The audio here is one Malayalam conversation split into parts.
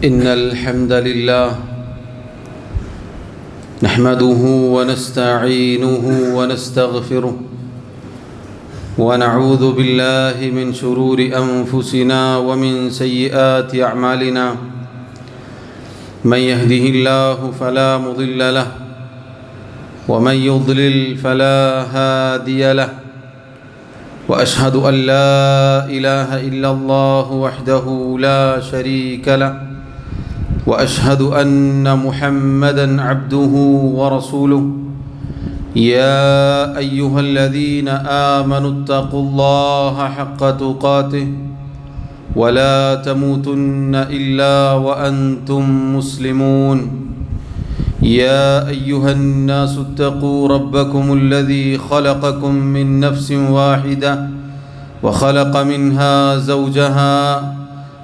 إن الحمد لله نحمده ونستعينه ونستغفره ونعوذ بالله من شرور أنفسنا ومن سيئات أعمالنا من يهده الله فلا مضل له ومن يضلل فلا هادي له وأشهد أن لا إله إلا الله وحده لا شريك له وأشهد أن محمدًا عبده ورسوله يا أيها الذين آمنوا اتقوا الله حق تقاته ولا تموتن إلا وأنتم مسلمون يا أيها الناس اتقوا ربكم الذي خلقكم من نفس واحدة وخلق منها زوجها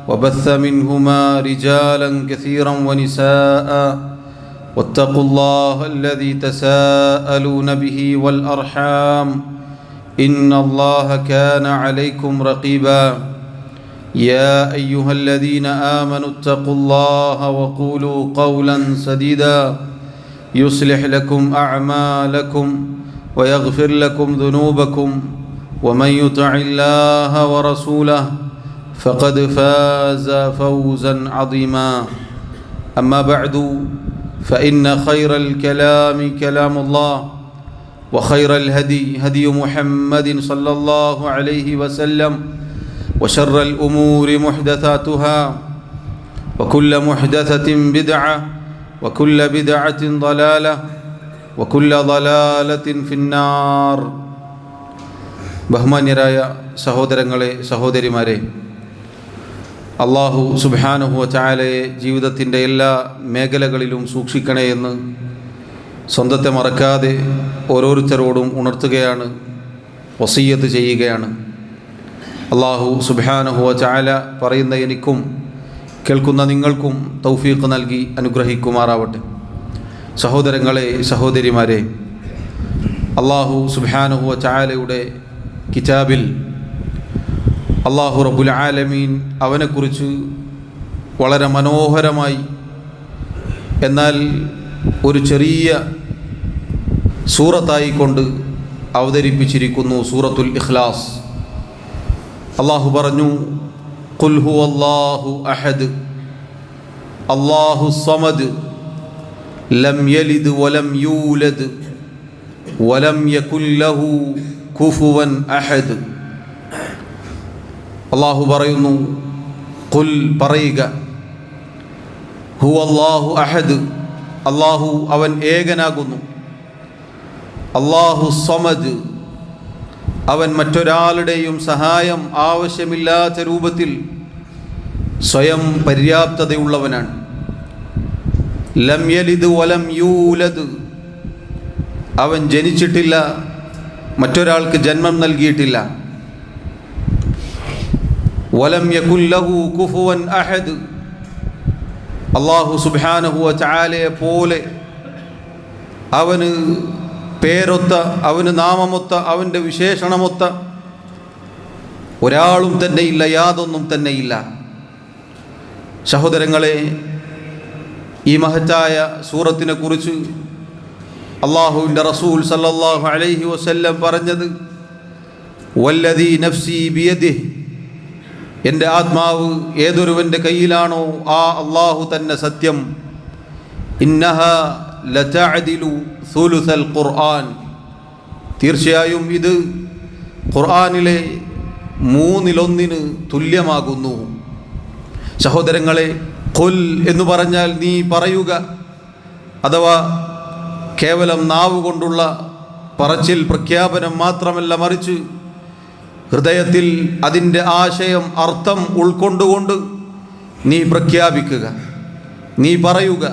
وبث منهما رجالا كثيرا ونساء واتقوا الله الذي تساءلون به والأرحام إن الله كان عليكم رقيبا يا أيها الذين آمنوا اتقوا الله وقولوا قولا سديدا يصلح لكم أعمالكم ويغفر لكم ذنوبكم ومن يطع الله ورسوله فقد فاز فوزا عظيما أما بعد فإن خير الكلام كلام الله وخير الهدي هدي محمد صلى الله عليه وسلم وشر الأمور محدثاتها وكل محدثة بدعة وكل بدعة ضلالة وكل ضلالة في النار. ബഹുമാന്യരായ സഹോദരങ്ങളെ സഹോദരിമാരെ, അള്ളാഹു സുബ്ഹാനഹു വ തആലയെ ജീവിതത്തിൻ്റെ എല്ലാ മേഖലകളിലും സൂക്ഷിക്കണേ എന്ന് സ്വന്തത്തെ മറക്കാതെ ഓരോരുത്തരോടും ഉണർത്തുകയാണ്, വസിയ്യത്ത് ചെയ്യുകയാണ്. അള്ളാഹു സുബ്ഹാനഹു വ തആല പറയുന്ന എനിക്കും കേൾക്കുന്ന നിങ്ങൾക്കും തൗഫീഖ് നൽകി അനുഗ്രഹിക്കുമാറാവട്ടെ. സഹോദരങ്ങളെ സഹോദരിമാരെ, അള്ളാഹു സുബ്ഹാനഹു വ തആലയുടെ കിതാബിൽ അള്ളാഹു റബ്ബുൽ ആലമീൻ അവനെക്കുറിച്ച് വളരെ മനോഹരമായി എന്നാൽ ഒരു ചെറിയ സൂറത്തായിക്കൊണ്ട് അവതരിപ്പിച്ചിരിക്കുന്നു. സൂറത്തുൽ ഇഖ്ലാസ്. അള്ളാഹു പറഞ്ഞു, ഖുൽ ഹുവല്ലാഹു അഹദ് അല്ലാഹു സമദ് ലം യലിദ് വലം യൂലദ് വലം യകുൽ ലഹു കുഫുവൻ അഹദ്. അള്ളാഹു പറയുന്നു, ഖുൽ പറയുക, ഹുവല്ലാഹു അഹദ് അള്ളാഹു അവൻ ഏകനാകുന്നു, അല്ലാഹു സമദ് അവൻ മറ്റൊരാളുടെയും സഹായം ആവശ്യമില്ലാത്ത രൂപത്തിൽ സ്വയം പര്യാപ്തതയുള്ളവനാണ്, ലം യലിദ് വലം യൂലദ് അവൻ ജനിച്ചിട്ടില്ല, മറ്റൊരാൾക്ക് ജന്മം നൽകിയിട്ടില്ല, വലം യകുൽ ലഹു കുഫുവൻ അഹദ് അല്ലാഹു സുബ്ഹാനഹു വ തആലയെ പോലെ അവന് പേരൊത്ത, അവന് നാമമൊത്ത, അവൻ്റെ വിശേഷണമൊത്ത ഒരാളും തന്നെയില്ല, യാതൊന്നും തന്നെയില്ല. സഹോദരങ്ങളെ, ഈ മഹത്തായ സൂറത്തിനെ കുറിച്ച് അള്ളാഹുവിൻ്റെ റസൂൽ സല്ലല്ലാഹു അലൈഹി വസല്ലം പറഞ്ഞത്, വല്ലദീ നഫ്സി ബിയദിഹി എൻ്റെ ആത്മാവ് ഏതൊരുവൻ്റെ കയ്യിലാണോ ആ അള്ളാഹു തന്നെ സത്യം, ഇന്നഹാ ലതഅദിലു സുലുസൽ ഖുർആൻ തീർച്ചയായും ഇത് ഖുർആനിലെ 1/3 തുല്യമാകുന്നു. സഹോദരങ്ങളെ, ഖുൽ എന്ന് പറഞ്ഞാൽ നീ പറയുക, അഥവാ കേവലം നാവ് കൊണ്ടുള്ള പറച്ചിൽ പ്രഖ്യാപനം മാത്രമല്ല, മറിച്ച് ഹൃദയത്തിൽ അതിൻ്റെ ആശയം, അർത്ഥം ഉൾക്കൊണ്ടുകൊണ്ട് നീ പ്രഖ്യാപിക്കുക, നീ പറയുക,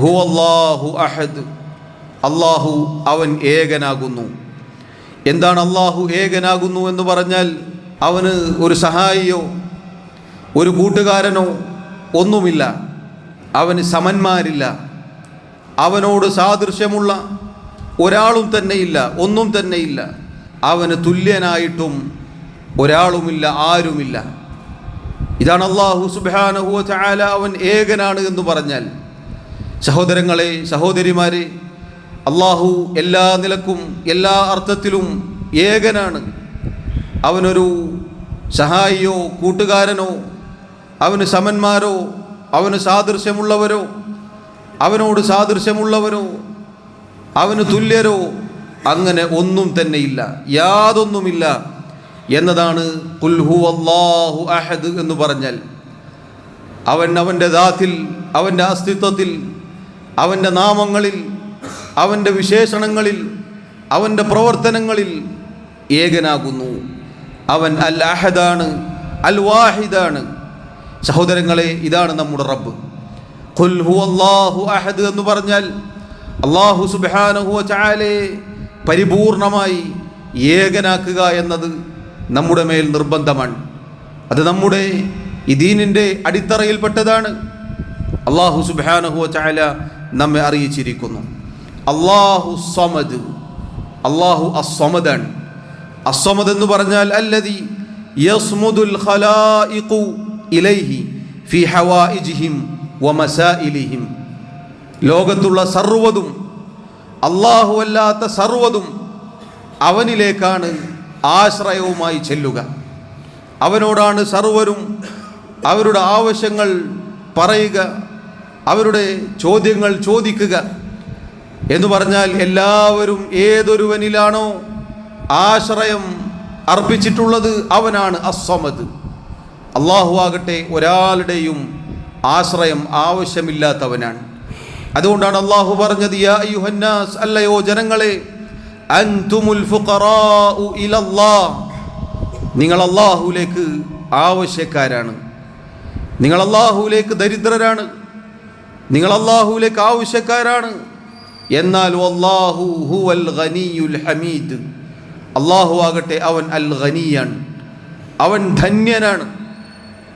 ഹുവല്ലാഹു അഹദ് അള്ളാഹു അവൻ ഏകനാകുന്നു. എന്താണ് അള്ളാഹു ഏകനാകുന്നു എന്ന് പറഞ്ഞാൽ? അവന് ഒരു സഹായിയോ ഒരു കൂട്ടുകാരനോ ഒന്നുമില്ല, അവന് സമന്മാരില്ല, അവനോട് സാദൃശ്യമുള്ള ഒരാളും തന്നെയില്ല, ഒന്നും തന്നെയില്ല. അവന് തുല്യനായിട്ടും ഒരാളുമില്ല, ആരുമില്ല. ഇതാണ് അല്ലാഹു സുബ്ഹാനഹു വ തആല അവൻ ഏകനാണ് എന്ന് പറഞ്ഞാൽ. സഹോദരങ്ങളെ, സഹോദരിമാരെ, അല്ലാഹു എല്ലാ നിലക്കും എല്ലാ അർത്ഥത്തിലും ഏകനാണ്. അവനൊരു സഹായിയോ കൂട്ടുകാരനോ അവന് സമന്മാരോ അവന് സാദൃശ്യമുള്ളവരോ അവനോട് സാദൃശ്യമുള്ളവരോ അവന് തുല്യരോ അങ്ങനെ ഒന്നും തന്നെയില്ല, യാതൊന്നുമില്ല എന്നതാണ് ഖുൽ ഹുവല്ലാഹു അഹദ് എന്ന് പറഞ്ഞാൽ. അവൻ്റെ ദാത്തിൽ, അവൻ്റെ അസ്തിത്വത്തിൽ, അവൻ്റെ നാമങ്ങളിൽ, അവൻ്റെ വിശേഷണങ്ങളിൽ, അവൻ്റെ പ്രവർത്തനങ്ങളിൽ ഏകനാകുന്നു. അവൻ അൽ അഹദാണ്, അൽ വാഹിദാണ്. സഹോദരങ്ങളെ, ഇതാണ് നമ്മുടെ റബ്ബ്. ഖുൽ ഹുവല്ലാഹു അഹദ് എന്ന് പറഞ്ഞാൽ അല്ലാഹു സുബ്ഹാനഹു വ തആലയെ പരിപൂർണമായി ഏകനാക്കുക എന്നത് നമ്മുടെ മേൽ നിർബന്ധമാണ്. അത് നമ്മുടെ ഈ ദീനിൻ്റെ അടിത്തറയിൽപ്പെട്ടതാണ്. അല്ലാഹു സുബ്ഹാനഹു വ തആല നമ്മെ അറിയിച്ചിരിക്കുന്നു. അല്ലാഹു സമദ്, അല്ലാഹു അസ്സമദാണ്. അസ്സമദ് എന്ന് പറഞ്ഞാൽ അല്ലദി യസ്മുദുൽ ഖലായിഖു ഇലൈഹി ഫി ഹവായിജിഹിം വമസായിലിഹിം. ലോകത്തുള്ള സർവ്വതും, അല്ലാഹു അല്ലാത്ത സർവ്വതും അവനിലേക്കാണ് ആശ്രയവുമായി ചെല്ലുക. അവനോടാണ് സർവ്വരും അവരുടെ ആവശ്യങ്ങൾ പറയുക, അവരുടെ ചോദ്യങ്ങൾ ചോദിക്കുക. എന്ന് പറഞ്ഞാൽ എല്ലാവരും ഏതൊരുവനിലാണോ ആശ്രയം അർപ്പിച്ചിട്ടുള്ളത് അവനാണ് അസ്സമദ്. അല്ലാഹു ആകട്ടെ ഒരാളുടെയും ആശ്രയം ആവശ്യമില്ലാത്തവനാണ്. അതുകൊണ്ടാണ് അല്ലാഹു പറഞ്ഞത്, യാ അയ്യുഹന്നാസ്, അല്ലയോ ജനങ്ങളെ, അൻതുമുൽ ഫുഖറാഉ ഇലല്ലാഹ്, നിങ്ങൾ അല്ലാഹുവിലേക്ക് ആവശ്യക്കാരാണ്, നിങ്ങൾ അല്ലാഹുവിലേക്ക് ദരിദ്രരാണ്, നിങ്ങൾ അല്ലാഹുവിലേക്ക് ആവശ്യക്കാരാണ്. എന്നാൽ വല്ലാഹു ഹുവൽ ഗനിയുൽ ഹമീദ്, അല്ലാഹു ആകട്ടെ അവൻ അൽ ഗനിയാണ്, അവൻ ധന്യനാണ്,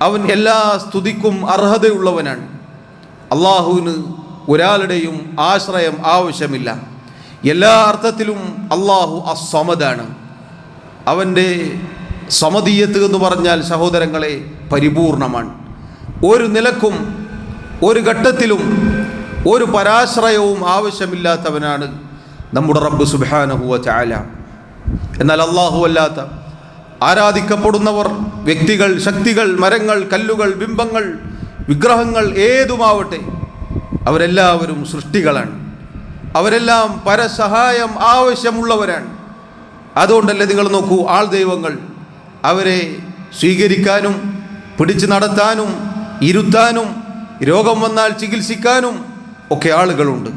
അവൻ എല്ലാ സ്തുതിക്കും അർഹതയുള്ളവനാണ്. അല്ലാഹുവിന് ഒരാളുടെയും ആശ്രയം ആവശ്യമില്ല. എല്ലാ അർത്ഥത്തിലും അല്ലാഹു അസ്സമദാണ്. അവൻ്റെ സമദീയത്ത് എന്ന് പറഞ്ഞാൽ സഹോദരങ്ങളെ പരിപൂർണമാണ്. ഒരു നിലക്കും ഒരു ഘട്ടത്തിലും ഒരു പരാശ്രയവും ആവശ്യമില്ലാത്തവനാണ് നമ്മുടെ റബ്ബ് സുബ്ഹാനഹു വ തആല. എന്നാൽ അല്ലാഹു അല്ലാത്ത ആരാധിക്കപ്പെടുന്നവർ, വ്യക്തികൾ, ശക്തികൾ, മരങ്ങൾ, കല്ലുകൾ, ബിംബങ്ങൾ, വിഗ്രഹങ്ങൾ ഏതുമാവട്ടെ, അവരെല്ലാവരും സൃഷ്ടികളാണ്. അവരെല്ലാം പരസഹായം ആവശ്യമുള്ളവരാണ്. അതുകൊണ്ടല്ലേ നിങ്ങൾ നോക്കൂ, ആൾ ദൈവങ്ങൾ, അവരെ സ്വീകരിക്കാനും പിടിച്ചു നടത്താനും ഇരുത്താനും രോഗം വന്നാൽ ചികിത്സിക്കാനും ഒക്കെ ആളുകളുണ്ട്.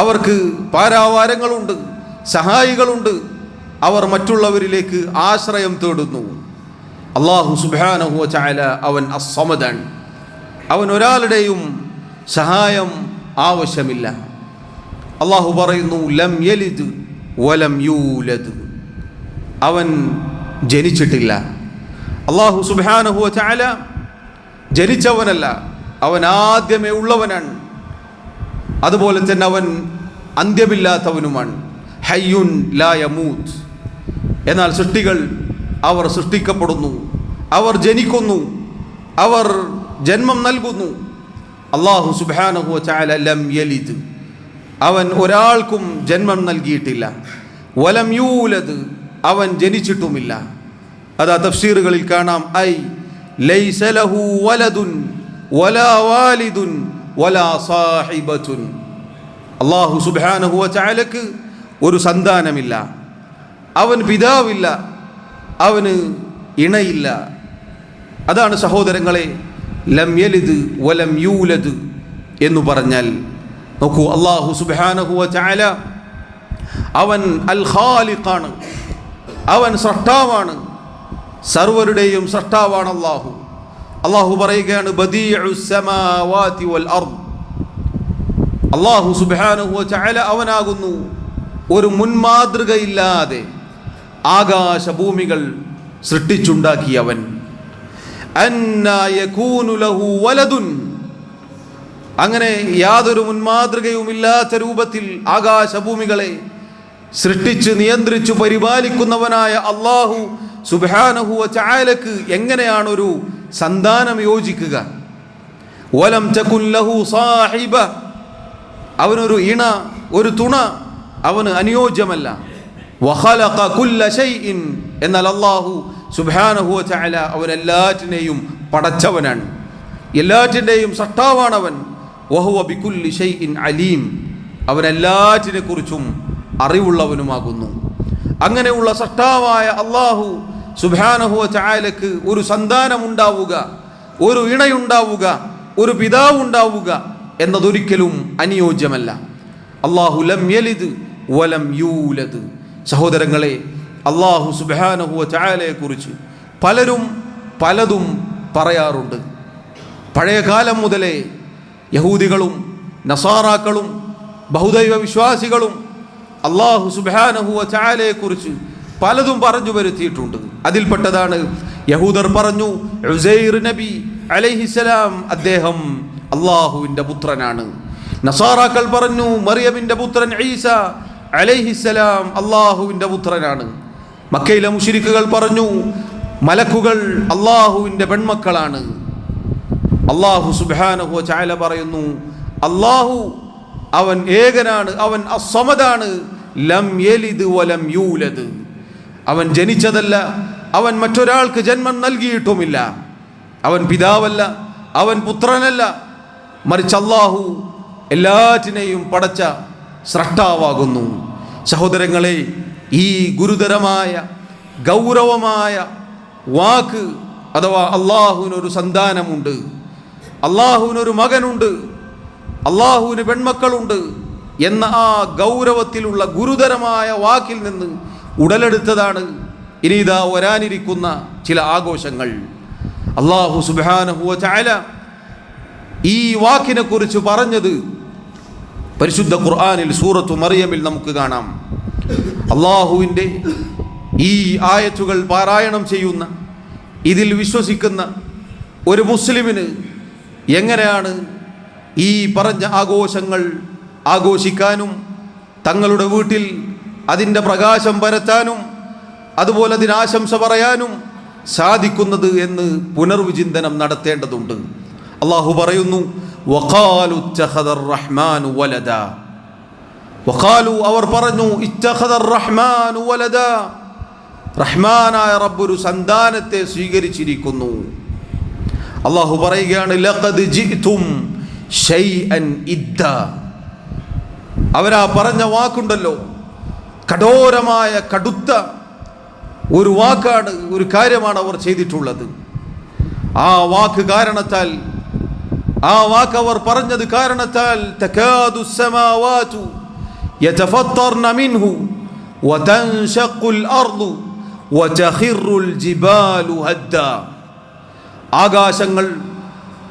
അവർക്ക് പാരാവാരങ്ങളുണ്ട്, സഹായികളുണ്ട്. അവർ മറ്റുള്ളവരിലേക്ക് ആശ്രയം തേടുന്നു. അല്ലാഹു സുബ്ഹാനഹു വ തആല അവൻ അസ്സമദാണ്. അവൻ ഒരാളുടെയും സഹായം ആവശ്യമില്ല. അല്ലാഹു പറയുന്നു, ലം യലിദ് വലം യൂലദ്, അവൻ ജനിച്ചിട്ടില്ല. അല്ലാഹു സുബ്ഹാനഹു വ തആല ജനിച്ചവനല്ല, അവൻ ആദ്യമേ ഉള്ളവനാണ്. അതുപോലെ തന്നെ അവൻ അന്ത്യമില്ലാത്തവനുമാണ്. ഹയ്യുൻ ലാ യമൂത്ത്. എന്നാൽ സൃഷ്ടികൾ, അവർ സൃഷ്ടിക്കപ്പെടുന്നു, അവർ ജനിക്കുന്നു, അവർ ജന്മം നൽകുന്നു. അല്ലാഹു സുബ്ഹാനഹു വ തആല ലം യലിദ്, അവൻ ഒരാൾക്കും ജന്മം നൽകിയിട്ടില്ല. വലം യൂലദ്, അവൻ ജനിച്ചിട്ടുമില്ല. അതാ തഫ്സീറുകളിൽ കാണാം, ഐ ലൈസ ലഹു വലദുൻ വലാ വാലിദുൻ വലാ സാഹിബത്തുൻ. അല്ലാഹു സുബ്ഹാനഹു വ തആലക്ക് ഒരു സന്താനമില്ല, അവൻ പിതാവില്ല, അവന് ഇണയില്ല. അതാണ് സഹോദരങ്ങളെ ലം യലിദ് വലം യൂലദ് എന്ന് പറഞ്ഞാൽ. നോക്കൂ, അല്ലാഹു സുബ്ഹാനഹു വ തആല അവൻ അൽ ഖാലിഖാണ്, അവൻ സൃഷ്ടാവാണ്, സർവരുടെയും സൃഷ്ടാവാണ് അല്ലാഹു. അല്ലാഹു പറയുകയാണ്, ബദീഉസ് സമാവാതി വൽ അർദ്. അല്ലാഹു സുബ്ഹാനഹു വ തആല അവനാകുന്നു ഒരു മുൻമാതൃകയില്ലാതെ ആകാശഭൂമികൾ സൃഷ്ടിച്ചുണ്ടാക്കിയവൻ. അന്നാ യകൂനു ലഹു വലദുൻ, അങ്ങനെ യാതൊരു മുൻമാതൃകയുമില്ലാത്ത രൂപത്തിൽ ആകാശഭൂമികളെ സൃഷ്ടിച്ച് നിയന്ത്രിച്ചു പരിപാലിക്കുന്നവനായ അല്ലാഹു സുബ്ഹാനഹു വ തആലക്ക് എങ്ങനെയാണ് ഒരു സന്താനം യോജിക്കുക. വലം തകുൻ ലഹു സാഹിബ, അവനൊരു ഇണ, ഒരു തുണ അവന് അനുയോജ്യമല്ല. വഖലഖ കുല്ല ശൈഇൻ, എന്നാൽ അല്ലാഹു സുബ്ഹാനഹു വ തആല അവൻ എല്ലാറ്റിനെയും പടച്ചവനാണ്, എല്ലാറ്റിൻ്റെയും സൃഷ്ടാവാണവൻ. വഹുവ ബികുല്ലി ശൈഇൻ അലീം, അവൻ എല്ലാറ്റിനെ കുറിച്ചും അറിവുള്ളവനുമാകുന്നു. അങ്ങനെയുള്ള സൃഷ്ടാവായ അല്ലാഹു സുബ്ഹാനഹു വ തആലക്ക് ഒരു സന്താനം ഉണ്ടാവുക, ഒരു ഇണയുണ്ടാവുക, ഒരു പിതാവ് ഉണ്ടാവുക എന്നതൊരിക്കലും അനുയോജ്യമല്ല. അല്ലാഹു ലം യലിദ് വലം യൂലദ്. സഹോദരങ്ങളെ, അല്ലാഹു സുബ്ഹാനഹു വ തആലയെ കുറിച്ച് പലരും പലതും പറയാറുണ്ട്. പഴയ കാലം മുതലേ യഹൂദികളും നസാറാക്കളും ബഹുദൈവ വിശ്വാസികളും അല്ലാഹു സുബ്ഹാനഹു വ തആലയെ കുറിച്ച് പലതും പറഞ്ഞു വരുത്തിയിട്ടുണ്ട്. അതിൽപ്പെട്ടതാണ് യഹൂദർ പറഞ്ഞു ഉസൈർ നബി അലൈഹിസ്സലാം അദ്ദേഹം അല്ലാഹുവിൻ്റെ പുത്രനാണ്. നസാറാക്കൾ പറഞ്ഞു മറിയമിൻ്റെ പുത്രൻ ഈസ അലൈഹിസ്സലാം അല്ലാഹുവിൻ്റെ പുത്രനാണ്. മക്കയിലെ മുശ്രിക്കുകൾ പറഞ്ഞു മലക്കുകൾ അല്ലാഹുവിൻ്റെ പെൺമക്കളാണ്. അല്ലാഹു സുബ്ഹാനഹു വ തആല പറയുന്നു അല്ലാഹു അവൻ ഏകനാണ്, അവൻ അസ്സമദാണ്, ലം യലിദ് വലം യൂലദ്, അവൻ ജനിച്ചതല്ല, അവൻ മറ്റൊരാൾക്ക് ജന്മം നൽകിയിട്ടുമില്ല, അവൻ പിതാവല്ല, അവൻ പുത്രനല്ല, മറിച്ച് അല്ലാഹു എല്ലാറ്റിനെയും പടച്ച സ്രഷ്ടാവാകുന്നു. സഹോദരങ്ങളെ, ഈ ഗുരുതരമായ ഗൗരവമായ വാക്ക് അഥവാ അല്ലാഹുവിനൊരു സന്താനമുണ്ട്, അല്ലാഹുവിനൊരു മകനുണ്ട്, അല്ലാഹുവിന് പെൺമക്കളുണ്ട് എന്ന ആ ഗൗരവത്തിലുള്ള ഗുരുതരമായ വാക്കിൽ നിന്ന് ഉടലെടുത്തതാണ് ഇനി ഇതാ വരാനിരിക്കുന്ന ചില ആഘോഷങ്ങൾ. അല്ലാഹു സുബ്ഹാനഹു വ തആല ഈ വാക്കിനെ കുറിച്ച് പറഞ്ഞത് പരിശുദ്ധ ഖുർആനിൽ സൂറത്തു മറിയമിൽ നമുക്ക് കാണാം. അല്ലാഹുവിൻ്റെ ഈ ആയത്തുകൾ പാരായണം ചെയ്യുന്ന, ഇതിൽ വിശ്വസിക്കുന്ന ഒരു മുസ്ലിമിന് എങ്ങനെയാണ് ഈ പറഞ്ഞ ആഘോഷങ്ങൾ ആഘോഷിക്കാനും തങ്ങളുടെ വീട്ടിൽ അതിൻ്റെ പ്രകാശം പരത്താനും അതുപോലെ അതിന് ആശംസ പറയാനും സാധിക്കുന്നത് എന്ന് പുനർവിചിന്തനം നടത്തേണ്ടതുണ്ട്. അല്ലാഹു പറയുന്നു വഖാലു ഇത്തഖദർ റഹ്മാനു വലദാ, വഖാലു അവർ പറഞ്ഞു ഇത്തഖദർ റഹ്മാനു വലദാ, റഹ്മാനായ റബ്ബ് ഒരു സന്താനത്തെ സ്വീകരിച്ചിരിക്കുന്നു. അല്ലാഹു പറയുകയാണ് ലഖദ് ജിഅ്തും ശൈഅൻ ഇദ്ദാ, അവരാ പറഞ്ഞ വാക്കുണ്ടല്ലോ കഠോരമായ കടുത്ത ഒരു വാക്കാണ്, ഒരു കാര്യമാണ് അവർ ചെയ്തിട്ടുള്ളത്. ആ വാക്ക് കാരണത്താൽ, ആ വാക്ക് അവർ പറഞ്ഞത് കാരണത്താൽ തകാദു സ്സമാവാതു യതഫത്തർന മിൻഹു വതൻശഖുൽ അർദു വതഖിറുൽ ജിബാലു ഹദ്ദാ, ആകാശങ്ങൾ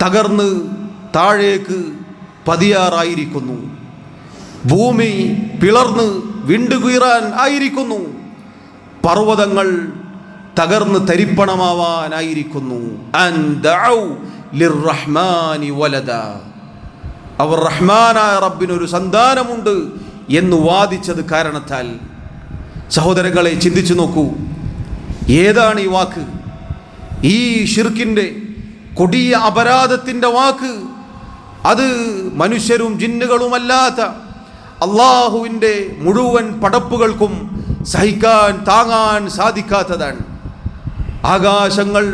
തകർന്ന് താഴേക്ക് പതിയാറായിരിക്കുന്നു, ഭൂമി പിളർന്ന് വിണ്ടുകീറാൻ ആയിരിക്കുന്നു, പർവ്വതങ്ങൾ തകർന്ന് തരിപ്പണമാവാനായിരിക്കുന്നു. അൻ ദഅു ലിർറഹ്മാനി വലദാ, അവർ റഹ്മാനായ റബ്ബിനൊരു സന്താനമുണ്ട് എന്ന് വാദിച്ചത് കാരണത്താൽ. സഹോദരങ്ങളെ, ചിന്തിച്ചു നോക്കൂ, ഏതാണ് ഈ വാക്ക്? ഈ ഷിർക്കിൻ്റെ കൊടിയ അപരാധത്തിൻ്റെ വാക്ക്. അത് മനുഷ്യരും ജിന്നുകളുമല്ലാത്ത അള്ളാഹുവിൻ്റെ മുഴുവൻ പടപ്പുകൾക്കും സഹിക്കാൻ താങ്ങാൻ സാധിക്കാത്തതാണ്. ആകാശങ്ങൾ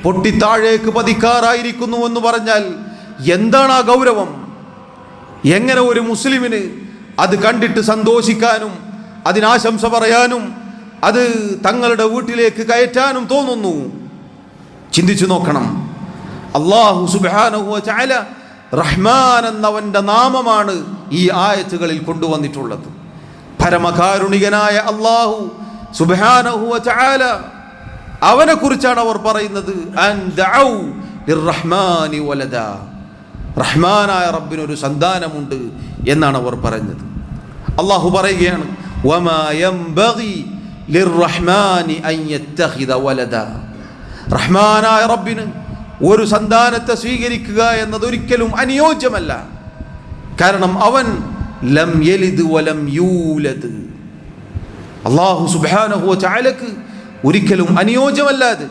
പൊട്ടിത്താഴേക്ക് പതിക്കാറായിരിക്കുന്നു എന്ന് പറഞ്ഞാൽ എന്താണ് ആ ഗൗരവം? എങ്ങനെ ഒരു മുസ്ലിമിന് അത് കണ്ടിട്ട് സന്തോഷിക്കാനും അതിനാശംസ പറയാനും അത് തങ്ങളുടെ വീട്ടിലേക്ക് കയറ്റാനും തോന്നുന്നു? ചിന്തിച്ചു നോക്കണം. അല്ലാഹു സുബ്ഹാനഹു വ തആല റഹ്മാൻ എന്നവൻ്റെ നാമമാണ് ഈ ആയത്തുകളിൽ കൊണ്ടുവന്നിട്ടുള്ളത്. പരമകാരുണികനായ അല്ലാഹു സുബ്ഹാനഹു വ തആല, അവനെ കുറിച്ചാണ് അവർ പറയുന്നത് അൻ ദഅു ലിർറഹ്മാനി വലദാ, റഹ്മാനായ റബ്ബിനൊരു സന്താനമുണ്ട് എന്നാണ് അവർ പറഞ്ഞത്. അല്ലാഹു പറയുകയാണ് വമാ യംബഗി ലിർറഹ്മാനി അൻ യത്തഖിദ വലദാ, റഹ്മാനായ റബ്ബിന് ഒരു സന്താനത്തെ സ്വീകരിക്കുക എന്നതൊരിക്കലും അനുയോജ്യമല്ല. കാരണം അവൻ ലം യലിദ് വലം യൂലദ്, അല്ലാഹു സുബ്ഹാനഹു വ തആലക്ക് ഒരിക്കലും അനുയോജ്യമല്ല അത്.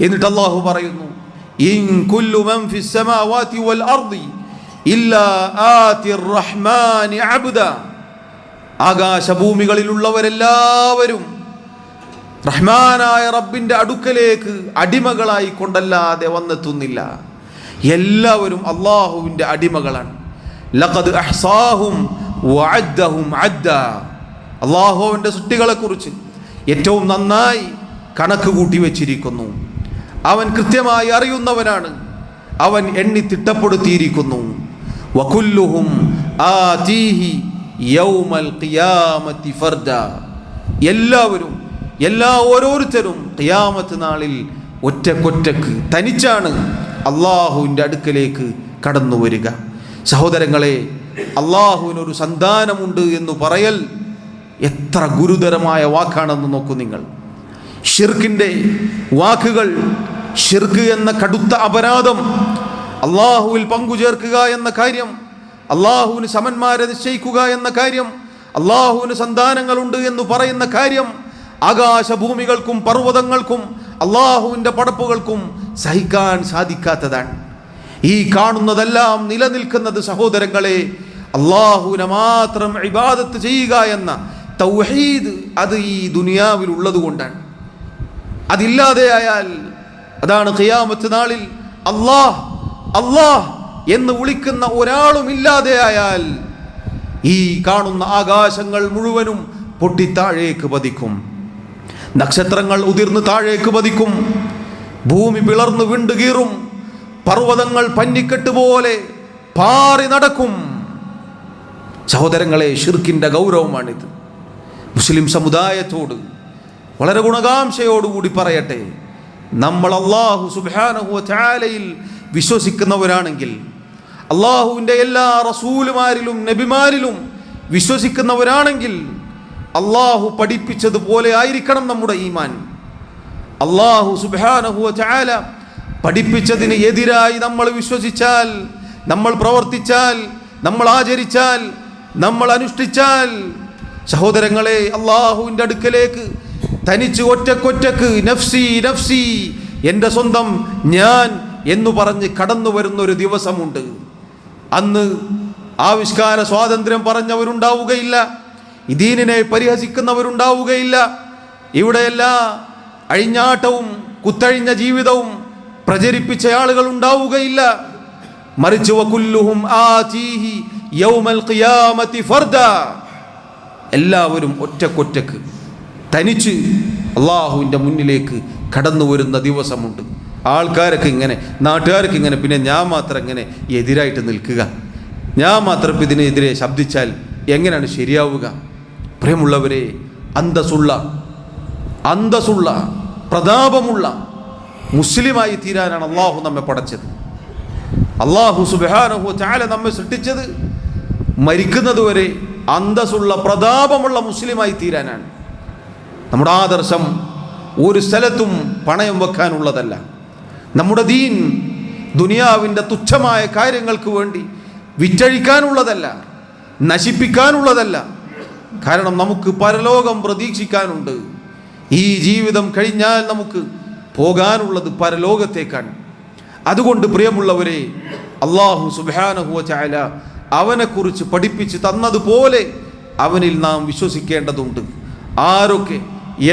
എന്നിട്ട് അല്ലാഹു പറയുന്നു ഇൻ കുല്ലു മൻ ഫിസ് സമാവാതി വൽ അർദി ഇല്ലാ ആതിർ റഹ്മാനി അബ്ദ. ആകാശഭൂമികളിലുള്ളവരെല്ലാവരും റഹ്മാനായ റബ്ബിന്റെ അടുക്കലേക്ക് അടിമകളായി കൊണ്ടല്ലാതെ വന്നെത്തുന്നില്ല. എല്ലാവരും അള്ളാഹുവിന്റെ അടിമകളാണ്. ലഖദ് അഹ്സാഹും വഅദ്ദഹും അദ്ദ. അള്ളാഹുവിന്റെ സൃഷ്ടികളെ കുറിച്ച് ഏറ്റവും നന്നായി കണക്ക് കൂട്ടി വെച്ചിരിക്കുന്നു. അവൻ കൃത്യമായി അറിയുന്നവനാണ്. അവൻ എണ്ണി തിട്ടപ്പെടുത്തിയിരിക്കുന്നു. വകുല്ലുഹും ആതീഹി യൗമൽ ഖിയാമത്തി ഫർദ. എല്ലാവരും ഓരോരുത്തരും ഖിയാമത്ത് നാളിൽ ഒറ്റക്കൊറ്റക്ക് തനിച്ചാണ് അള്ളാഹുവിൻ്റെ അടുക്കലേക്ക് കടന്നു വരിക. സഹോദരങ്ങളെ, അള്ളാഹുവിനൊരു സന്താനമുണ്ട് എന്ന് പറയൽ എത്ര ഗുരുതരമായ വാക്കാണെന്ന് നോക്കൂ നിങ്ങൾ. ഷിർക്കിൻ്റെ വാക്കുകൾ, ഷിർക്ക് എന്ന കടുത്ത അപരാധം, അള്ളാഹുവിൽ പങ്കുചേർക്കുക എന്ന കാര്യം, അള്ളാഹുവിന് സമന്മാരെ നിശ്ചയിക്കുക എന്ന കാര്യം, അള്ളാഹുവിന് സന്താനങ്ങളുണ്ട് എന്ന് പറയുന്ന കാര്യം ആകാശഭൂമികൾക്കും പർവ്വതങ്ങൾക്കും അള്ളാഹുവിൻ്റെ പടപ്പുകൾക്കും സഹിക്കാൻ സാധിക്കാത്തതാണ്. ഈ കാണുന്നതെല്ലാം നിലനിൽക്കുന്നത് സഹോദരങ്ങളെ അള്ളാഹുവിനെ മാത്രം ഇബാദത്ത് ചെയ്യുക എന്ന തൗഹീദ് അത് ഈ ദുനിയാവിൽ ഉള്ളത് കൊണ്ടാണ്. അതില്ലാതെയായാൽ, അതാണ് ഖിയാമത്ത് നാളിൽ അല്ലാഹ് അല്ലാഹ് എന്ന് വിളിക്കുന്ന ഒരാളും ഇല്ലാതെയായാൽ ഈ കാണുന്ന ആകാശങ്ങൾ മുഴുവനും പൊട്ടിത്താഴേക്ക് പതിക്കും, നക്ഷത്രങ്ങൾ ഉതിർന്ന് താഴേക്ക് പതിക്കും, ഭൂമി പിളർന്ന് വിണ്ടുകീറും, പർവ്വതങ്ങൾ പന്നിക്കെട്ട് പോലെ പാറി നടക്കും. സഹോദരങ്ങളെ, ഷിർക്കിൻ്റെ ഗൗരവമാണിത്. മുസ്ലിം സമുദായത്തോട് വളരെ ഗുണകാംക്ഷയോടുകൂടി പറയട്ടെ, നമ്മൾ അല്ലാഹു സുബ്ഹാനഹു വ തആലയിൽ വിശ്വസിക്കുന്നവരാണെങ്കിൽ, അള്ളാഹുവിൻ്റെ എല്ലാ റസൂലുമാരിലും നബിമാരിലും വിശ്വസിക്കുന്നവരാണെങ്കിൽ, അള്ളാഹു പഠിപ്പിച്ചതുപോലെ ആയിരിക്കണം നമ്മുടെ ഈമാൻ. അള്ളാഹു സുബ്ഹാനഹു വ തആല പഠിപ്പിച്ചതിന് എതിരായി നമ്മൾ വിശ്വസിച്ചാൽ, നമ്മൾ പ്രവർത്തിച്ചാൽ, നമ്മൾ ആചരിച്ചാൽ, നമ്മൾ അനുഷ്ഠിച്ചാൽ, സഹോദരങ്ങളെ, അള്ളാഹുവിൻ്റെ അടുക്കലേക്ക് തനിച്ച് ഒറ്റക്കൊറ്റക്ക് നഫ്സി നഫ്സി, എൻ്റെ സ്വന്തം ഞാൻ എന്ന് പറഞ്ഞ് കടന്നു വരുന്നൊരു ദിവസമുണ്ട്. അന്ന് ആവിഷ്കാര സ്വാതന്ത്ര്യം പറഞ്ഞവരുണ്ടാവുകയില്ല, ദീനിനെ പരിഹസിക്കുന്നവരുണ്ടാവുകയില്ല, ഇവിടെയെല്ലാ അഴിഞ്ഞാട്ടവും കുത്തഴിഞ്ഞ ജീവിതവും പ്രചരിപ്പിച്ച ആളുകൾ ഉണ്ടാവുകയില്ല. മറിച്ച് വകുല്ലുഹും ആതീഹി യൗമൽ ഖിയാമത്തി ഫർദ. എല്ലാവരും ഒറ്റക്കൊറ്റക്ക് തനിച്ച് അള്ളാഹുവിൻ്റെ മുന്നിലേക്ക് കടന്നു വരുന്ന ദിവസമുണ്ട്. ആൾക്കാരൊക്കെ ഇങ്ങനെ, നാട്ടുകാർക്ക് ഇങ്ങനെ, പിന്നെ ഞാൻ മാത്രം ഇങ്ങനെ എതിരായിട്ട് നിൽക്കുക, ഞാൻ മാത്രം ഇതിനെതിരെ ശബ്ദിച്ചാൽ എങ്ങനെയാണ് ശരിയാവുക? പ്രിയമുള്ളവരെ, അന്തസ്സുള്ള പ്രതാപമുള്ള മുസ്ലിമായി തീരാനാണ് അള്ളാഹു നമ്മെ പടച്ചത്. അള്ളാഹു സുബ്ഹാനഹു വ തആല നമ്മെ സൃഷ്ടിച്ചത് മരിക്കുന്നതുവരെ അന്തസ്സുള്ള പ്രതാപമുള്ള മുസ്ലിമായി തീരാനാണ്. നമ്മുടെ ആദർശം ഒരു സ്ഥലത്തും പണയം വെക്കാനുള്ളതല്ല. നമ്മുടെ ദീൻ ദുനിയാവിൻ്റെ തുച്ഛമായ കാര്യങ്ങൾക്ക് വേണ്ടി വിറ്റഴിക്കാനുള്ളതല്ല, നശിപ്പിക്കാനുള്ളതല്ല. കാരണം നമുക്ക് പരലോകം പ്രതീക്ഷിക്കാനുണ്ട്. ഈ ജീവിതം കഴിഞ്ഞാൽ നമുക്ക് പോകാനുള്ളത് പരലോകത്തേക്കാണ്. അതുകൊണ്ട് പ്രിയമുള്ളവരെ, അല്ലാഹു സുബ്ഹാനഹു വ തആല അവനെക്കുറിച്ച് പഠിപ്പിച്ച് തന്നതുപോലെ അവനിൽ നാം വിശ്വസിക്കേണ്ടതുണ്ട്. ആരൊക്കെ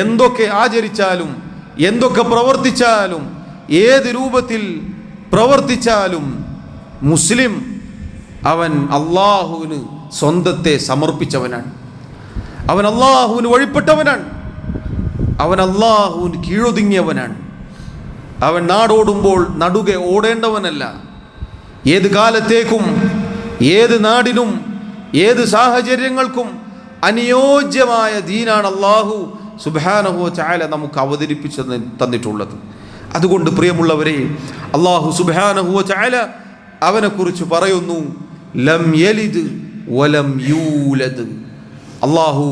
എന്തൊക്കെ ആചരിച്ചാലും, എന്തൊക്കെ പ്രവർത്തിച്ചാലും, ഏത് രൂപത്തിൽ പ്രവർത്തിച്ചാലും, മുസ്ലിം അവൻ അള്ളാഹുവിന് സ്വന്തത്തെ സമർപ്പിച്ചവനാണ്. അവൻ അള്ളാഹുവിന് വഴിപ്പെട്ടവനാണ്. അവൻ അള്ളാഹുവിന് കീഴൊതുങ്ങിയവനാണ്. അവൻ നാടോടുമ്പോൾ നടുകെ ഓടേണ്ടവനല്ല. ഏത് കാലത്തേക്കും, ഏത് നാടിനും, ഏത് സാഹചര്യങ്ങൾക്കും അനുയോജ്യമായ ദീനാണ് അള്ളാഹു സുബ്ഹാനഹു വ തആല നമുക്ക് അവതരിപ്പിച്ചു തന്നിട്ടുള്ളത്. അതുകൊണ്ട് പ്രിയമുള്ളവരെ, അള്ളാഹു സുബ്ഹാനഹു വ തആല അവനെക്കുറിച്ച് പറയുന്നു, ലം യലിദ് വലം യൂലദ്. അള്ളാഹു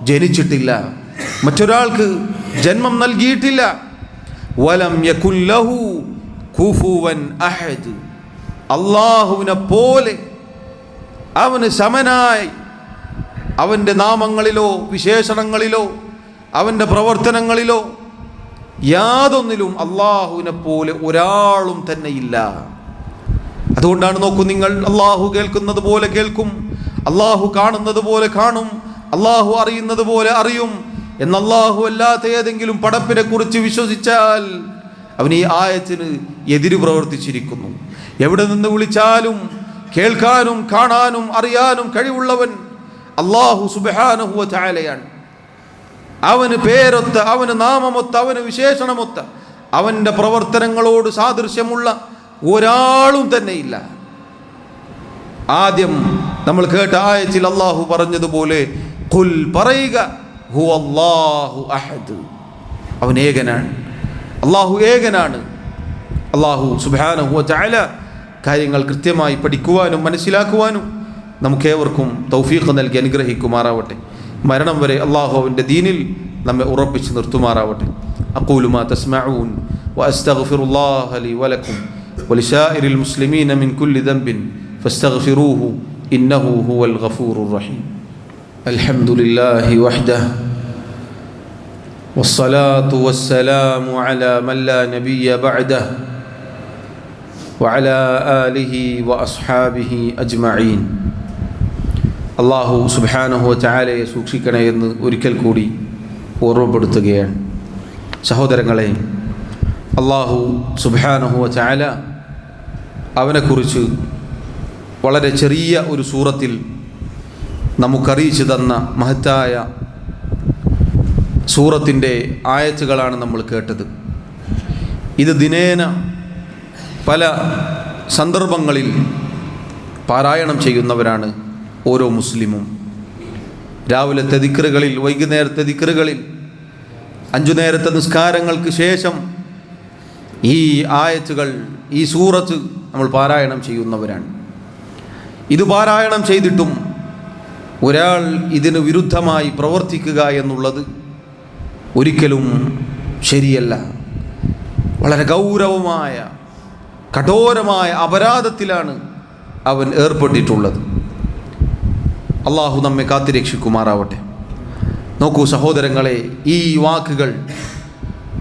ജനിച്ചിട്ടില്ല, മറ്റൊരാൾക്ക് ജന്മം നൽകിയിട്ടില്ല. വലം യകുൻ ലഹു കുഫുവൻ അഹദ്. അള്ളാഹുവിനെ പോലെ, അവന് സമനായി അവൻ്റെ നാമങ്ങളിലോ വിശേഷണങ്ങളിലോ അവൻ്റെ പ്രവർത്തനങ്ങളിലോ യാതൊന്നിലും അള്ളാഹുവിനെ പോലെ ഒരാളും തന്നെ ഇല്ല. അതുകൊണ്ടാണ് നോക്കൂ നിങ്ങൾ, അള്ളാഹു കേൾക്കുന്നത് പോലെ കേൾക്കും, അള്ളാഹു കാണുന്നത് പോലെ കാണും, അള്ളാഹു അറിയുന്നത് പോലെ അറിയും എന്ന് അള്ളാഹു അല്ലാത്ത ഏതെങ്കിലും പടപ്പിനെ കുറിച്ച് വിശ്വസിച്ചാൽ അവൻ ഈ ആയത്തിന് എതിര് പ്രവർത്തിച്ചിരിക്കുന്നു. എവിടെ നിന്ന് വിളിച്ചാലും കേൾക്കാനും കാണാനും അറിയാനും കഴിവുള്ളവൻ അള്ളാഹു സുബ്ഹാനഹു വ തആലയാണ്. അവന് പേരൊത്ത, അവന് നാമമൊത്ത, അവന് വിശേഷണമൊത്ത, അവൻ്റെ പ്രവർത്തനങ്ങളോട് സാദൃശ്യമുള്ള ഒരാളും തന്നെ ഇല്ല. ആദ്യം നമ്മൾ കേട്ട ആയത്തിൽ അള്ളാഹു പറഞ്ഞതുപോലെ ഖുൽ പറയുക ഹുവല്ലാഹു അഹദ്, അവൻ ഏകനാണ്, അള്ളാഹു ഏകനാണ്. അള്ളാഹു സുബ്ഹാനഹു വ തആല കാര്യങ്ങൾ കൃത്യമായി പഠിക്കുവാനും മനസ്സിലാക്കുവാനും നമുക്കേവർക്കും തൗഫീഖ് നൽകി അനുഗ്രഹിക്കുമാറാവട്ടെ. മരണം വരെ അള്ളാഹു അവൻ്റെ ദീനിൽ നമ്മെ ഉറപ്പിച്ച് നിർത്തുമാറാവട്ടെ. അഖൂലു മാ തസ്മഊൻ വഅസ്തഗ്ഫിറുല്ലാഹ ലി വലക്കും വലിസാഇരിൽ മുസ്ലിമീന മിൻ കുല്ലി ദംബിൻ ഫസ്തഗ്ഫിറൂഹു ഇന്നഹു ഹുവൽ ഗഫൂറുർ റഹീം. അൽഹംദുലില്ലാഹി വഹ്ദഹു വസ്സലാത്തു വസ്സലാമു അലാ മൻ ലാ നബിയ്യ ബഅദഹു വഅലാ ആലിഹി വഅസ്ഹാബിഹി അജ്മഈൻ. അള്ളാഹു സുബ്ഹാനഹു വ തആലയെ സൂക്ഷിക്കണേ എന്ന് ഒരിക്കൽ കൂടി ഓർമ്മപ്പെടുത്തുകയാണ്. സഹോദരങ്ങളെ, അള്ളാഹു സുബ്ഹാനഹു വ തആല അവനെക്കുറിച്ച് വളരെ ചെറിയ ഒരു സൂറത്തിൽ നമുക്കറിയിച്ചു തന്ന മഹത്തായ സൂറത്തിൻ്റെ ആയത്തുകളാണ് നമ്മൾ കേട്ടത്. ഇത് ദിനേന പല സന്ദർഭങ്ങളിൽ പാരായണം ചെയ്യുന്നവരാണ് ഓരോ മുസ്ലിമും. രാവിലത്തെ ദിക്റുകളിൽ, വൈകുന്നേരത്തെ ദിക്റുകളിൽ, 5 നേരത്തെ നിസ്കാരങ്ങൾക്ക് ശേഷം ഈ ആയത്തുകൾ, ഈ സൂറത്ത് നമ്മൾ പാരായണം ചെയ്യുന്നവരാണ്. ഇത് പാരായണം ചെയ്തിട്ടും ഒരാൾ ഇതിന് വിരുദ്ധമായി പ്രവർത്തിക്കുക എന്നുള്ളത് ഒരിക്കലും ശരിയല്ല. വളരെ ഗൗരവമായ കഠോരമായ അപരാധത്തിലാണ് അവൻ ഏർപ്പെട്ടിട്ടുള്ളത്. അള്ളാഹു നമ്മെ കാത്തുരക്ഷിക്കുമാറാവട്ടെ. നോക്കൂ സഹോദരങ്ങളെ, ഈ വാക്കുകൾ,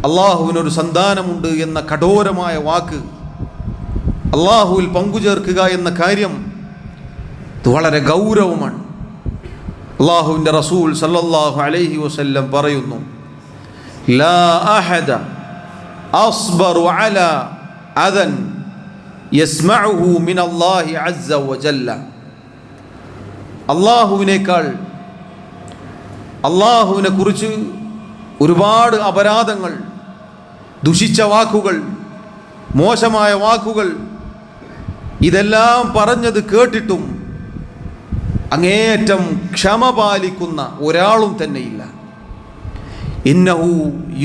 അള്ളാഹുവിനൊരു സന്താനമുണ്ട് എന്ന കഠോരമായ വാക്ക്, അള്ളാഹുവിൽ പങ്കുചേർക്കുക എന്ന കാര്യം, ഇത് വളരെ ഗൗരവമാണ്. അള്ളാഹുവിൻ്റെ റസൂൽ സല്ലല്ലാഹു അലൈഹി വസല്ലം പറയുന്നു, ലാ അഹദ അസ്ബറു അലാ അദൻ യസ്മഉഹു മിനല്ലാഹി അസ്സ വജല്ല. അള്ളാഹുവിനേക്കാൾ, അള്ളാഹുവിനെ കുറിച്ച് ഒരുപാട് അപരാധങ്ങൾ, ദുഷിച്ച വാക്കുകൾ, മോശമായ വാക്കുകൾ, ഇതെല്ലാം പറഞ്ഞത് കേട്ടിട്ടും അങ്ങേയറ്റം ക്ഷമ പാലിക്കുന്ന ഒരാളും തന്നെയില്ല. ഇന്നഹു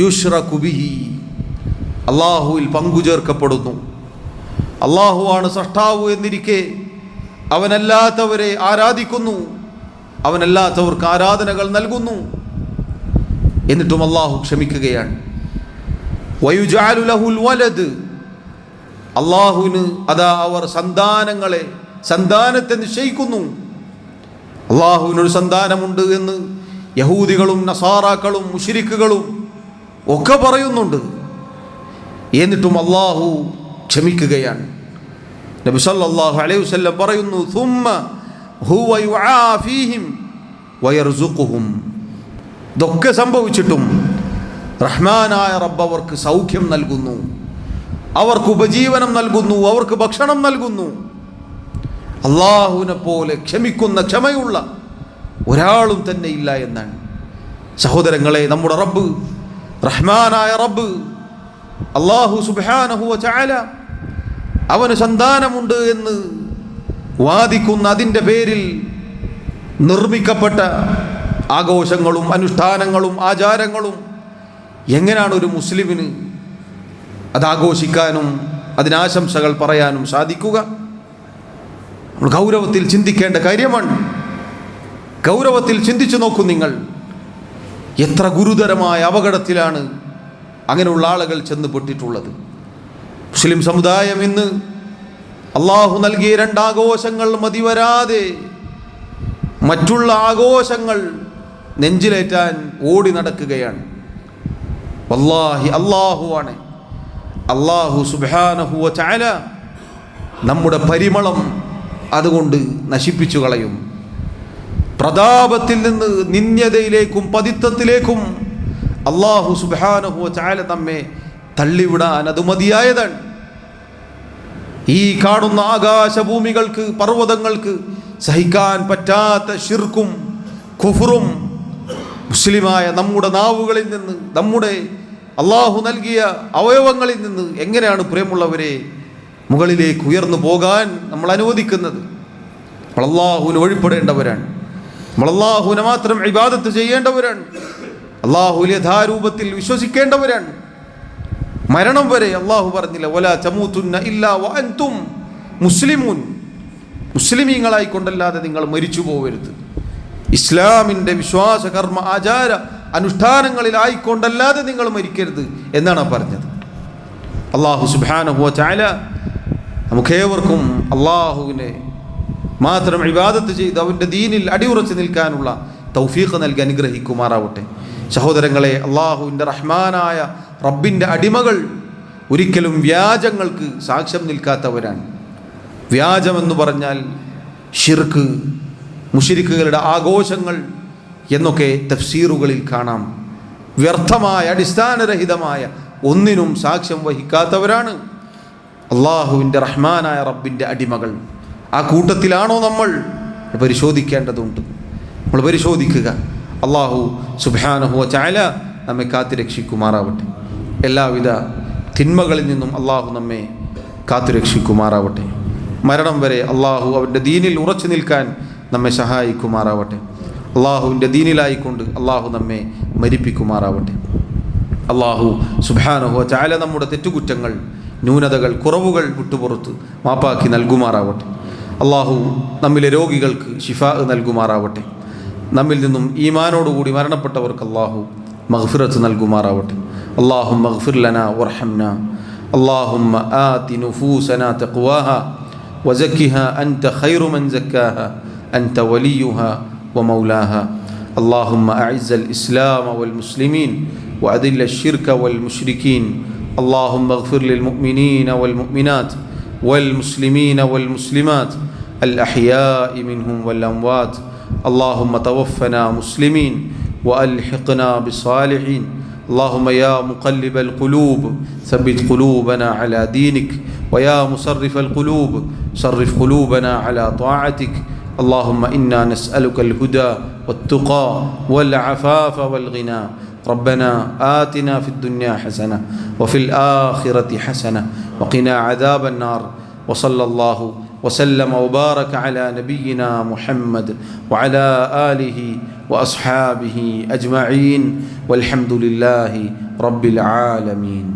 യുശ്റകു ബിഹി, അള്ളാഹുവിൽ പങ്കുചേർക്കപ്പെടുന്നു. അള്ളാഹുവാണ് സൃഷ്ടാവ് എന്നിരിക്കെ അവനല്ലാത്തവരെ ആരാധിക്കുന്നു, അവനല്ലാത്തവർക്ക് ആരാധനകൾ നൽകുന്നു. എന്നിട്ടും അള്ളാഹു ക്ഷമിക്കുകയാണ്. വയുജഅലു ലഹുൽ വലദ്, അള്ളാഹുവിന് അതാ അവർ സന്താനത്തെ നിശ്ചയിക്കുന്നു. അള്ളാഹുവിനൊരു സന്താനമുണ്ട് എന്ന് യഹൂദികളും നസാറാക്കളും മുശ്രിക്കുകളും ഒക്കെ പറയുന്നുണ്ട്. എന്നിട്ടും അള്ളാഹു ക്ഷമിക്കുകയാണ്. നബി സല്ലല്ലാഹു അലൈഹി വസല്ലം പറയുന്നു, സുമ്മ ഹുവ യുആഫീഹിം വയർസുഖുഹും. ഇതൊക്കെ സംഭവിച്ചിട്ടും റഹ്മാനായ റബ്ബ് അവർക്ക് സൗഖ്യം നൽകുന്നു, അവർക്ക് ഉപജീവനം നൽകുന്നു, അവർക്ക് ഭക്ഷണം നൽകുന്നു. അള്ളാഹുവിനെ പോലെ ക്ഷമിക്കുന്ന, ക്ഷമയുള്ള ഒരാളും തന്നെ ഇല്ല എന്നാണ്. സഹോദരങ്ങളെ, നമ്മുടെ റബ്ബ്, റഹ്മാനായ റബ്ബ് അള്ളാഹു സുബ്ഹാനഹു വ തആല അവന് സന്താനമുണ്ട് എന്ന് വാദിക്കുന്ന, അതിൻ്റെ പേരിൽ നിർമ്മിക്കപ്പെട്ട ആഘോഷങ്ങളും അനുഷ്ഠാനങ്ങളും ആചാരങ്ങളും എങ്ങനെയാണ് ഒരു മുസ്ലിമിന് അത് ആഘോഷിക്കാനും അതിനാശംസകൾ പറയാനും സാധിക്കുക? നമ്മൾ ഗൗരവത്തിൽ ചിന്തിക്കേണ്ട കാര്യമാണ്. ഗൗരവത്തിൽ ചിന്തിച്ചു നോക്കൂ നിങ്ങൾ, എത്ര ഗുരുതരമായ അപകടത്തിലാണ് അങ്ങനെയുള്ള ആളുകൾ ചെന്നുപെട്ടിട്ടുള്ളത്. മുസ്ലിം സമുദായം ഇന്ന് അള്ളാഹു നൽകിയ 2 ആഘോഷങ്ങൾ മതിവരാതെ മറ്റുള്ള ആഘോഷങ്ങൾ നെഞ്ചിലേറ്റാൻ ഓടി നടക്കുകയാണ്. വല്ലാഹി അല്ലാഹുവാണ്. അല്ലാഹു സുബ്ഹാനഹു വ തആല നമ്മുടെ പരിമളം അതുകൊണ്ട് നശിപ്പിച്ചു കളയും. പ്രതാപത്തിൽ നിന്ന് നിന്ദ്യതയിലേക്കും പതിത്വത്തിലേക്കും അല്ലാഹു സുബ്ഹാനഹു വ തആല നമ്മെ തള്ളിവിടാൻ അത് മതിയായതാണ്. ഈ കാണുന്ന ആകാശഭൂമികൾക്ക്, പർവ്വതങ്ങൾക്ക് സഹിക്കാൻ പറ്റാത്ത ശിർക്കും കുഫ്റും മുസ്ലിമായ നമ്മുടെ നാവുകളിൽ നിന്ന്, നമ്മുടെ അള്ളാഹു നൽകിയ അവയവങ്ങളിൽ നിന്ന് എങ്ങനെയാണ് പ്രിയമുള്ളവരെ മുകളിലേക്ക് ഉയർന്നു പോകാൻ നമ്മൾ അനുവദിക്കുന്നത്? നമ്മൾ അള്ളാഹുവിന് വഴിപ്പെടേണ്ടവരാണ്. നമ്മൾ അള്ളാഹുവിനെ മാത്രം ഇബാദത്ത് ചെയ്യേണ്ടവരാണ്. അള്ളാഹുവിൽ യഥാരൂപത്തിൽ വിശ്വസിക്കേണ്ടവരാണ്. മരണം വരെ അള്ളാഹു പറഞ്ഞില്ല വലാ തമൂതുന്ന ഇല്ലാ വഅൻതും മുസ്ലിമൂൻ, മുസ്ലിമീങ്ങളായിക്കൊണ്ടല്ലാതെ നിങ്ങൾ മരിച്ചു പോകരുത്. ഇസ്ലാമിൻ്റെ വിശ്വാസ കർമ്മ ആചാര അനുഷ്ഠാനങ്ങളിലായിക്കൊണ്ടല്ലാതെ നിങ്ങൾ മരിക്കരുത് എന്നാണ് പറഞ്ഞത്. അള്ളാഹു സുബ്ഹാനഹു വ തആല നമുക്കേവർക്കും അള്ളാഹുവിനെ മാത്രം ഇബാദത്ത് ചെയ്ത് അവൻ്റെ ദീനിൽ അടിയുറച്ച് നിൽക്കാനുള്ള തൗഫീഖ് നൽകി അനുഗ്രഹിക്കുമാറാവട്ടെ. സഹോദരങ്ങളെ, അള്ളാഹുവിൻ്റെ റഹ്മാനായ റബ്ബിൻ്റെ അടിമകൾ ഒരിക്കലും വ്യാജങ്ങൾക്ക് സാക്ഷ്യം നിൽക്കാത്തവരാണ്. വ്യാജമെന്ന് പറഞ്ഞാൽ ഷിർക്ക്, മുശ്രിക്കുകളുടെ ആഘോഷങ്ങൾ എന്നൊക്കെ തഫ്സീറുകളിൽ കാണാം. വ്യർത്ഥമായ അടിസ്ഥാനരഹിതമായ ഒന്നിനും സാക്ഷ്യം വഹിക്കാത്തവരാണ് അള്ളാഹുവിൻ്റെ റഹ്മാനായ റബ്ബിൻ്റെ അടിമകൾ. ആ കൂട്ടത്തിലാണോ നമ്മൾ? പരിശോധിക്കേണ്ടതുണ്ട്. നമ്മൾ പരിശോധിക്കുക. അള്ളാഹു സുബ്ഹാനഹു വ തആല നമ്മെ കാത്തുരക്ഷിക്കുമാറാവട്ടെ. എല്ലാവിധ തിന്മകളിൽ നിന്നും അള്ളാഹു നമ്മെ കാത്തുരക്ഷിക്കുമാറാവട്ടെ. മരണം വരെ അള്ളാഹു അവൻ്റെ ദീനിൽ ഉറച്ചു നിൽക്കാൻ നമ്മെ സഹായിക്കുമാറാവട്ടെ. അള്ളാഹുവിൻ്റെ ദീനിലായിക്കൊണ്ട് അള്ളാഹു നമ്മെ മരിപ്പിക്കുമാറാവട്ടെ. അള്ളാഹു സുബ്ഹാനഹു വ തആല നമ്മുടെ തെറ്റുകുറ്റങ്ങൾ, ന്യൂനതകൾ, കുറവുകൾ വിട്ടുപുറത്ത് മാപ്പാക്കി നൽകുമാറാവട്ടെ. അള്ളാഹു നമ്മിലെ രോഗികൾക്ക് ശിഫാ നൽകുമാറാവട്ടെ. നമ്മിൽ നിന്നും ഈമാനോടുകൂടി മരണപ്പെട്ടവർക്ക് അള്ളാഹു മഗ്ഫിറത്ത് നൽകുമാറാവട്ടെ. അല്ലാഹുമ്മ ഗ്ഫിർ ലനാ വർഹംനാ. അല്ലാഹുമ്മ ആതി നുഫൂസനാ തഖ്വാഹാ വസക്കിഹാ അൻത ഖൈറു മൻ സക്കാഹാ അൻത വലിയുഹാ വമൗലാഹാ. അല്ലാഹുമ്മ അഇസ്സൽ ഇസ്ലാമ വൽ മുസ്ലിമീൻ വഅദില്ല الشرك والمشركين. اللهم اغفر للمؤمنين والمؤمنات والمسلمين والمسلمات الأحياء منهم والأموات. اللهم توفنا مسلمين وألحقنا بالصالحين. اللهم يا مقلب القلوب ثبت قلوبنا على دينك، ويا مصرف القلوب صرف قلوبنا على طاعتك. اللهم إنا نسألك الهدى والتقى والعفاف والغنى. ربنا آتنا في الدنيا حسنة وفي الآخرة حسنة وقنا عذاب النار. وصلى الله وسلم وبارك على نبينا محمد وعلى آله وأصحابه أجمعين والحمد لله رب العالمين.